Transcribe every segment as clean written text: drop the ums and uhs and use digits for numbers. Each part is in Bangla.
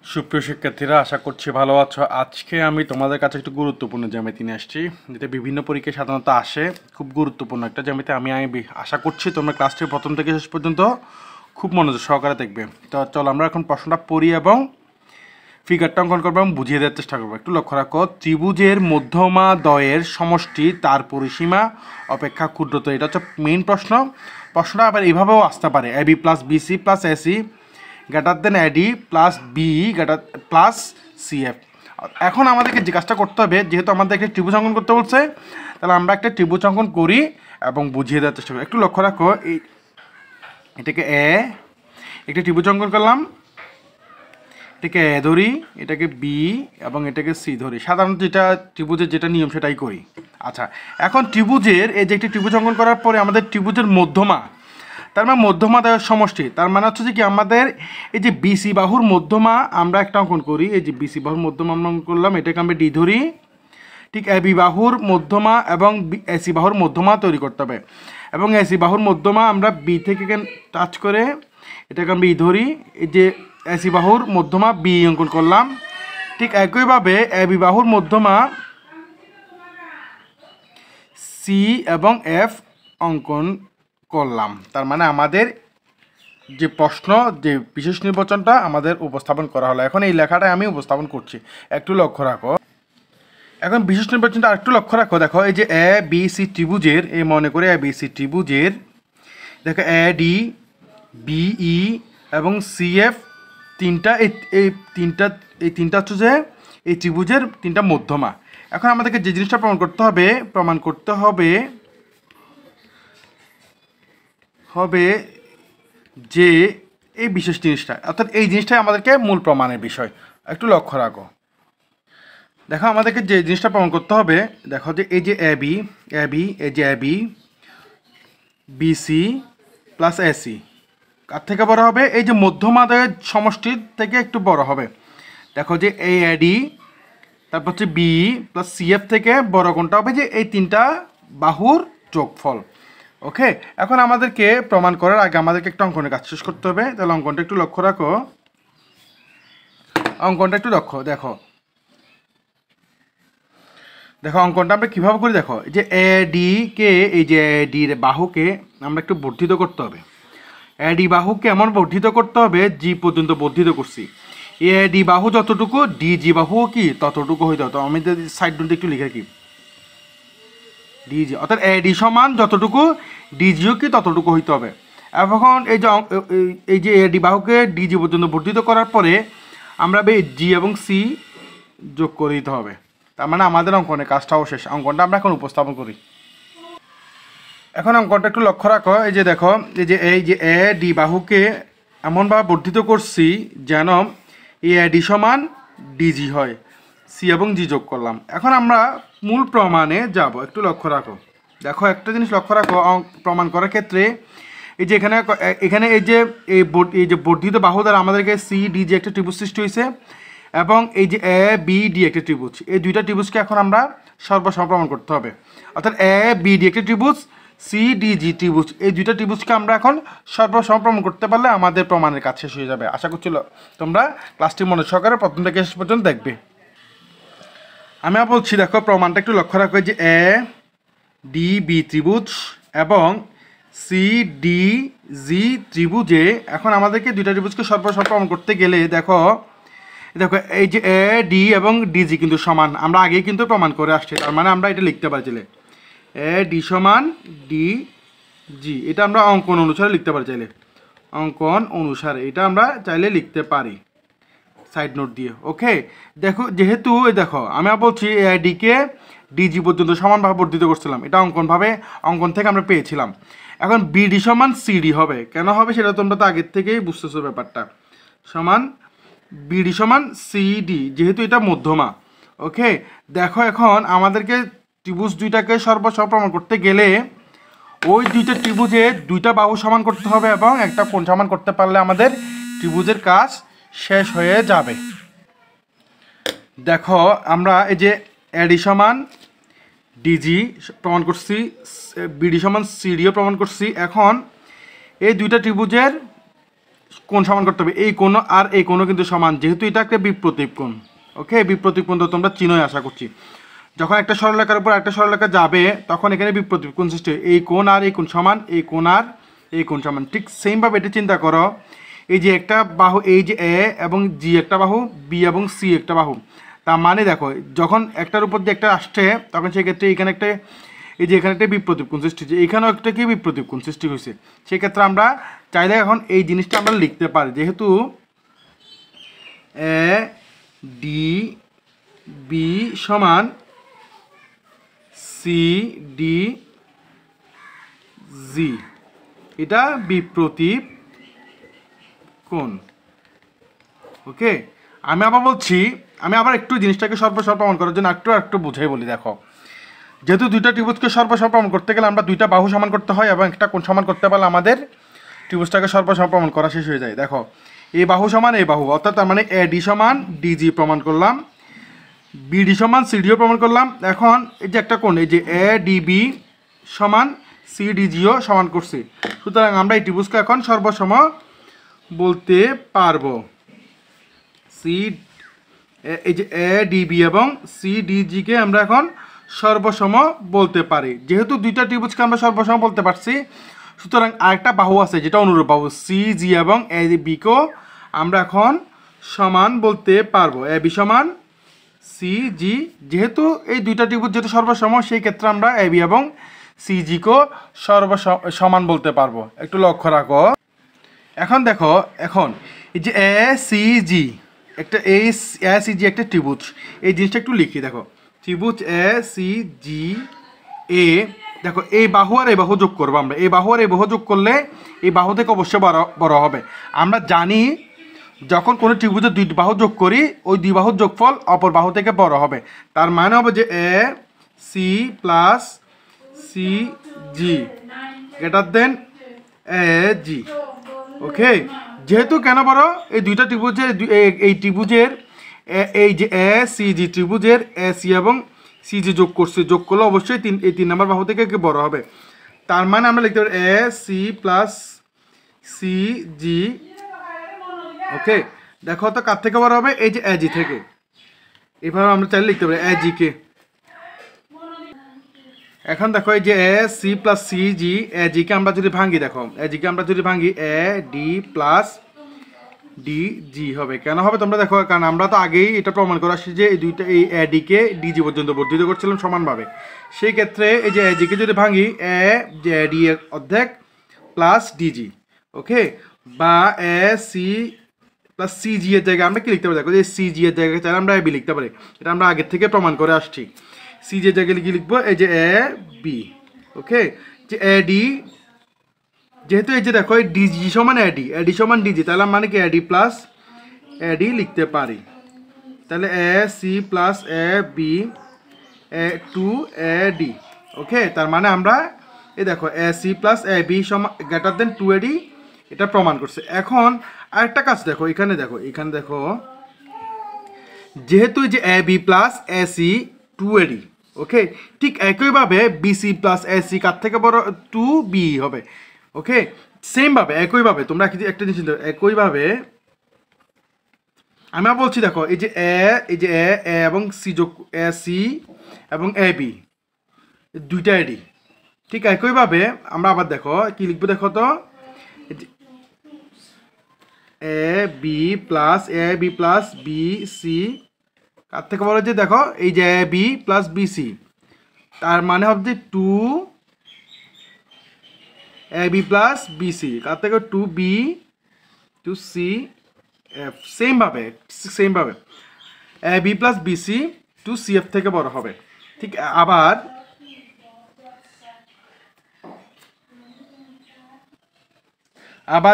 সুপ্রিয় শিক্ষার্থীরা, আশা করছি ভালো আছো। আজকে আমি তোমাদের কাছে একটু গুরুত্বপূর্ণ জ্যামিতি নিয়ে আসছি, যেটা বিভিন্ন পরীক্ষায় সাধারণত আসে। খুব গুরুত্বপূর্ণ একটা জ্যামিতি। আমি আশা করছি তোমরা ক্লাসটি প্রথম থেকে শেষ পর্যন্ত খুব মনোযোগ সহকারে দেখবে। তো চলো আমরা এখন প্রশ্নটা পড়ি এবং ফিগারটা অঙ্কন করবো এবং বুঝিয়ে দেওয়ার চেষ্টা করবো। একটু লক্ষ্য রাখো, ত্রিভুজের মধ্যমা দ্বয়ের সমষ্টি তার পরিসীমা অপেক্ষা ক্ষুদ্রতর। এটা হচ্ছে মেইন প্রশ্ন। প্রশ্নটা আবার এইভাবেও আসতে পারে, AB plus BC plus AC greater than AD plus B greater plus CF. এখন আমাদেরকে যে কাজটা করতে হবে, যেহেতু আমাদের একটা ত্রিভুজ অঙ্কন করতে বলছে, তাহলে আমরা একটা ত্রিভুজ অঙ্কন করি এবং বুঝিয়ে দেওয়ার চেষ্টা করি। একটু লক্ষ্য রাখো, এটাকে একটা ত্রিভুজ অঙ্কন করলাম, এটাকে এ ধরি, এটাকে বি এবং এটাকে সি ধরি। সাধারণত যেটা ত্রিভুজের যেটা নিয়ম সেটাই করি। আচ্ছা, এখন ত্রিভুজের এই যে একটি ত্রিভুজ অঙ্কন করার পরে আমাদের ত্রিভুজের মধ্যমা, তার মানে মধ্যমা দ্বয়ের সমষ্টি, তার মানে হচ্ছে যে কি আমাদের এই যে বিসি বাহুর মধ্যমা আমরা একটা অঙ্কন করি। এই যে বিসি বাহুর মধ্যমা আমরা অঙ্কন করলাম, এটাকে আমরা ডি ধরি। ঠিক এবি বাহুর মধ্যমা এবং এসি বাহুর মধ্যমা তৈরি করতে হবে, এবং এসি বাহুর মধ্যমা আমরা বি থেকে টাচ করে এটাকে আমরা ই ধরি। এই যে এসি বাহুর মধ্যমা বি অঙ্কন করলাম। ঠিক একইভাবে এবি বাহুর মধ্যমা সি এবং এফ অঙ্কন করলাম। তার মানে আমাদের যে প্রশ্ন, যে বিশেষ নির্বাচনটা আমাদের উপস্থাপন করা হলো। এখন এই লেখাটা আমি উপস্থাপন করছি, একটু লক্ষ্য রাখো। এখন বিশেষ নির্বাচনটা আরেকটু লক্ষ্য রাখো। দেখো এই যে এ বি সি ত্রিভুজের, এই মনে করে এ বি সি ত্রিভুজের, দেখো এ ডি বিই এবং সিএফ তিনটা, এই তিনটা হচ্ছে যে এই ত্রিভুজের তিনটা মধ্যমা। এখন আমাদেরকে যে জিনিসটা প্রমাণ করতে হবে যে এই বিশেষ জিনিসটা, অর্থাৎ এই জিনিসটাই আমাদেরকে মূল প্রমাণের বিষয়। একটু লক্ষ্য রাখো। দেখো আমাদেরকে যে জিনিসটা প্রমাণ করতে হবে, দেখো যে এই যে এই যে এবি বিসি প্লাস এসি কার থেকে বড় হবে? এই যে মধ্যমাদের সমষ্টির থেকে একটু বড় হবে। দেখো যে এই এডি, তারপর হচ্ছে বি প্লাস সিএফ থেকে বড় কোনটা হবে? যে এই তিনটা বাহুর যোগফল। ওকে, এখন আমাদেরকে প্রমাণ করার আগে আমাদেরকে একটা অঙ্কনের কাজ শেষ করতে হবে। তাহলে অঙ্কনটা একটু লক্ষ্য রাখো। দেখো অঙ্কনটা আমরা কীভাবে করি। দেখো যে এ ডি কে, এই যে ডির বাহুকে আমরা একটু বর্ধিত করতে হবে। এ ডি বাহুকে এমন বর্ধিত করতে হবে, জি পর্যন্ত বর্ধিত করছি। এ ডি বাহু যতটুকু, ডি জি বাহুও কি ততটুকু হইতে হবে। তো আমি সাইড নোটে একটু লিখে কি ডিজি, অর্থাৎ এ ডি সমান যতটুকু, ডিজিও কি ততটুকু হইতে হবে। এখন এই যে এ ডি বাহুকে ডিজি পর্যন্ত বর্ধিত করার পরে আমরা জি এবং সি যোগ করে দিতে হবে। তার মানে আমাদের অঙ্কনের কাজটাও শেষ। অঙ্কনটা আমরা এখন উপস্থাপন করি। এখন অঙ্কনটা একটু লক্ষ্য রাখো। এই যে দেখো, এই যে এ ডি বাহুকে এমনভাবে বর্ধিত করছি যেন এ ডি সমান ডিজি হয়। সি এবং জি যোগ করলাম। এখন আমরা মূল প্রমাণে যাব। একটু লক্ষ্য রাখো। দেখো একটা জিনিস লক্ষ্য রাখো, প্রমাণ করার ক্ষেত্রে এই যে এখানে এই যে বর্ধিত বাহু দ্বারা আমাদেরকে সি ডি জি একটা ত্রিভুজ সৃষ্টি হয়েছে, এবং এই যে এ বি ডি একটা ত্রিভুজ। এই দুইটা ত্রিভুজকে এখন আমরা সর্বসম প্রমাণ করতে হবে। অর্থাৎ এ বি ডি একটা ত্রিভুজ, সি ডি জি ত্রিভুজ, এই দুইটা ত্রিভুজকে আমরা এখন সর্বসম প্রমাণ করতে পারলে আমাদের প্রমাণের কাজ শেষ হয়ে যাবে। আশা করছিল তোমরা ক্লাসটি মনে সহকারে প্রথম থেকে শেষ পর্যন্ত দেখবে। আমি বলছি, দেখো প্রমাণটা একটু লক্ষ্য রাখো। যে এ ডি বি ত্রিভুজ এবং সি ডি জি ত্রিভুজে এখন আমাদেরকে দুইটা ত্রিভুজকে সর্বসম প্রমাণ করতে গেলে দেখো এই যে এ ডি এবং ডিজি কিন্তু সমান, আমরা আগেই কিন্তু প্রমাণ করে আসছি। তার মানে আমরা এটা লিখতে পারি চাইলে এ ডি সমান ডি জি, এটা আমরা অঙ্কন অনুসারে লিখতে পারি চাইলে। অঙ্কন অনুসারে এটা আমরা চাইলে লিখতে পারি সাইড নোট দিয়ে। ওকে, দেখো যেহেতু দেখো আমি বলছি এআইডিকে ডিজি পর্যন্ত সমানভাবে বর্ধিত করছিলাম, এটা অঙ্কন থেকে আমরা পেয়েছিলাম। এখন বিডি সমান সিডি হবে। কেন হবে সেটা তোমরা তো আগের থেকেই বুঝতেছো ব্যাপারটা। সমান বিডি সমান সিডি, যেহেতু এটা মধ্যমা। ওকে, দেখো এখন আমাদেরকে ত্রিভুজ দুইটাকে সর্বসম প্রমাণ করতে গেলে ওই দুইটা ত্রিভুজের দুইটা বাহু সমান করতে হবে এবং একটা কোণ সমান করতে পারলে আমাদের ত্রিভুজের কাজ শেষ হয়ে যাবে। দেখো আমরা এই যে এডি সমান ডিজি প্রমাণ করছি, বিডি সমান সিডিও প্রমাণ করছি। এখন এই দুইটা ত্রিভুজের কোণ সমান করতে হবে, এই কোণ আর এই কোণও কিন্তু সমান, যেহেতু এটা একটা বিপ্রতীপ কোণ। ওকে, বিপ্রতীপ কোণ তো তোমরা চিনোই আশা করছি। যখন একটা সরলরেখার উপর একটা সরলরেখা যাবে তখন এখানে বিপ্রতীপ কোণ সৃষ্টি হয়, এই কোণ আর এই কোণ সমান, এই কোণ আর এই কোণ সমান। ঠিক সেমভাবে এটা চিন্তা করো, এই যে একটা বাহু, এই যে এ এবং জি একটা বাহু, বি এবং সি একটা বাহু। তার মানে দেখো যখন একটার উপর দিয়ে একটা আসছে তখন সেক্ষেত্রে এখানে একটা, এই যে এখানে একটা বিপ্রতীপ কোণ সৃষ্টি হয়েছে, এখানেও একটা কি বিপ্রতীপ কোণ সৃষ্টি হয়েছে। সেক্ষেত্রে আমরা চাইলে এখন এই জিনিসটা আমরা লিখতে পারি, যেহেতু এ ডি বি সমান সি ডি জি, এটা বিপ্রতীপ কোণ। ওকে, আমি আবার বলছি, আমি আবার একটু জিনিসটাকে সর্বসর প্রমাণ করার জন্য একটু বুঝাই বলি। দেখো, যেহেতু দুইটা ত্রিভুজকে সর্বসর প্রমাণ করতে গেলে আমরা দুইটা বাহু সমান করতে হয় এবং একটা কোণ সমান করতে পারলে আমাদের ত্রিভুজটাকে সর্বসর প্রমাণ করা শেষ হয়ে যায়। দেখো, এই বাহু সমান এই বাহু, অর্থাৎ তার মানে এ ডি সমান ডিজি প্রমাণ করলাম, বিডি সমান সিডিও প্রমাণ করলাম। এখন এই যে একটা কোণ, এই যে এ ডিবি সমান সিডিজিও সমান করছি, সুতরাং আমরা এই ত্রিভুজকে এখন সর্বসম বলতে পারবো। সি, এই যে এ ডিবি এবং সিডিজিকে আমরা এখন সর্বসম বলতে পারি। যেহেতু দুইটা ত্রিভুজকে আমরা সর্বসম বলতে পারছি, সুতরাং আরেকটা বাহু আছে যেটা অনুরূপ বাহু, সি জি এবং এ বিকেও আমরা এখন সমান বলতে পারবো। এ বি সমান সি জি, যেহেতু এই দুইটা ত্রিভুজ যেহেতু সর্বসম, সেই ক্ষেত্রে আমরা এ বি এবং সি জিকেও সমান বলতে পারবো। একটু লক্ষ্য রাখো। এখন দেখো, এখন এই যে এ সি জি একটা, এই এ সি জি একটা ত্রিভুজ, এই জিনিসটা একটু লিখি। দেখো, ত্রিভুজ এ সি জি এ, দেখো এই বাহু আর এই বাহু যোগ করবো আমরা, এই বাহু আর এই বাহু যোগ করলে এই বাহু থেকে অবশ্যই বড় হবে। আমরা জানি যখন কোনো ত্রিভুজের দুই বাহু যোগ করি ওই দুই বাহুর যোগফল অপর বাহু থেকে বড় হবে। তার মানে হবে যে A C plus C G greater than A G. Okay, যেহেতু কেন বড়, এই দুইটা ত্রিভুজের এই ত্রিভুজের এই যে এ সি জি ত্রিভুজের এ সি এবং সি জি যোগ করছে, যোগ করলে অবশ্যই এই 3 নম্বর বাহু থেকে বড় হবে। তার মানে আমরা লিখতে পারি এ সি প্লাস সি জি। ওকে, দেখো তো কার থেকে বড় হবে, এই যে এ জি থেকে। এভাবে আমরা চাইলে লিখতে পারি এ জি কে। এখন দেখো এই যে এ সি প্লাস সি জি, এ জি কে আমরা যদি ভাঙি, দেখো এ জি কে আমরা যদি ভাঙি, A D plus D G হবে। কেন হবে তোমরা দেখো, কারণ আমরা তো আগেই এটা প্রমাণ করে আসছি যে এই দুইটা, এই এ ডি কে ডিজি পর্যন্ত বর্ধিত করছিলাম সমানভাবে। সেই ক্ষেত্রে এই যে এ জি কে যদি ভাঙি, এ যে ডি এর অর্ধেক প্লাস ডিজি। ওকে, বা A C plus C G এর জায়গায় আমরা কি লিখতে পারি, দেখো যে সি জি এর জায়গায় চাইলে আমরা এ বি লিখতে পারি, এটা আমরা আগের থেকে প্রমাণ করে আসছি। সি জি এর জায়গায় কি লিখবো, এই যে এ বি। ওকে, যে এ ডি, যেহেতু এই যে দেখো এই ডিজি সমান এডি, এডি সমান ডিজি, তাহলে মানে কি এডি প্লাস এডি লিখতে পারি। তাহলে A C plus A B A two A D. Okay, তার মানে আমরা এই দেখো A C plus A B সমান গ্রেটার দেন 2 এডি, এটা প্রমাণ করছে। এখন আরেকটা কাজ দেখো, এখানে দেখো, এখানে দেখো যেহেতু এই যে A B plus A C 2 এডি। ওকে, ঠিক একইভাবে বিসি প্লাস এ সি কার থেকে বড়, 2 বি হবে। ওকে, সেমভাবে একইভাবে তোমরা একটা জিনিস, একইভাবে আমি বলছি, দেখো এই যে এই যে এ এবং সি যোগ, এ সি এবং এ বি দুইটা এডি, ঠিক একইভাবে আমরা আবার দেখো কি লিখবো, দেখো তো A B plus B C কার থেকে বলো, যে দেখো এই যে A B plus B C, তার মানে হবে 2 A B plus B C, কার থেকে 2 বি টু সি এফ। সেমভাবে A B plus B C two C F থেকে বড় হবে। ঠিক আবার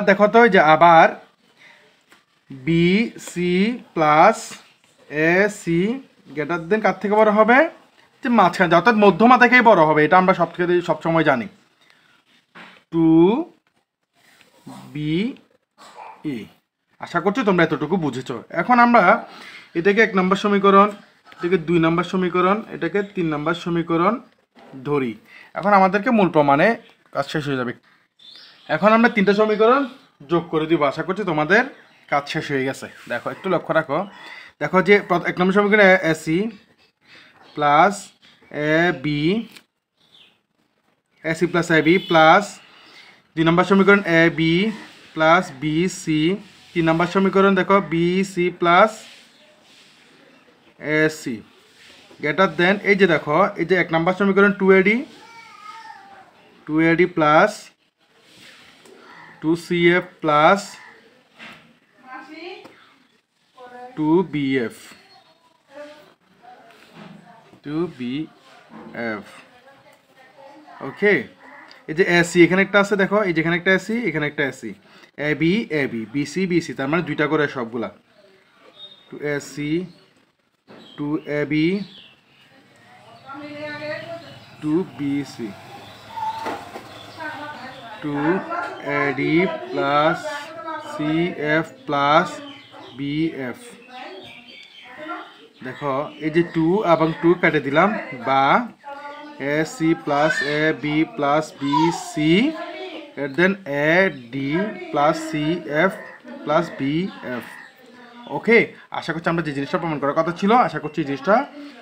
দেখো তো যে আবার B C plus A C greater than কার থেকে বড় হবে, যে মাঝখানে, অর্থাৎ মধ্যমা থেকেই বড় হবে, এটা আমরা সবসময় জানি। 2 বি ই। আশা করছি তোমরা এতটুকু বুঝেছো। এখন আমরা এটাকে 1 নম্বর সমীকরণ, এটাকে 2 নম্বর সমীকরণ, এটাকে 3 নম্বর সমীকরণ ধরি। এখন আমাদেরকে মূল প্রমাণে কাজ শেষ হয়ে যাবে। এখন আমরা 3টে সমীকরণ যোগ করে দিব। আশা করছি তোমাদের কাজ শেষ হয়ে গেছে। দেখো একটু লক্ষ্য রাখো, দেখো যে এক নম্বর সমীকরণে AC plus A B, AC plus A B plus 2 নম্বর সমীকরণ A B plus B C, 3 নম্বর সমীকরণ দেখো B C plus A C greater than, এই যে দেখো এই যে 1 নম্বর সমীকরণ 2AD plus 2CF plus 2BF ওকে। এই যে এসি এখানে একটা আছে, দেখো এই যে এখানে একটা এসি, এখানে একটা AC, A B BC BC, তার মানে দুইটা করে সবগুলা 2AC 2AB 2BC 2AD plus CF plus BF। দেখো এই যে 2 এবং 2 কেটে দিলাম, বা AC plus AB plus BC দেন AD plus CF plus BF। ওকে, আশা করছি আমরা যে জিনিসটা প্রমাণ করার কথা ছিল, আশা করছি এই জিনিসটা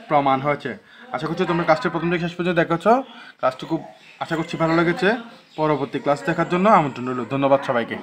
প্রমাণ হয়েছে। আশা করছি তোমরা ক্লাসটা প্রথম থেকে শেষ পর্যন্ত দেখেছ। ক্লাসটা খুব আশা করছি ভালো লেগেছে। পরবর্তী ক্লাস দেখার জন্য আমন্ত্রণ রইল। ধন্যবাদ সবাইকে।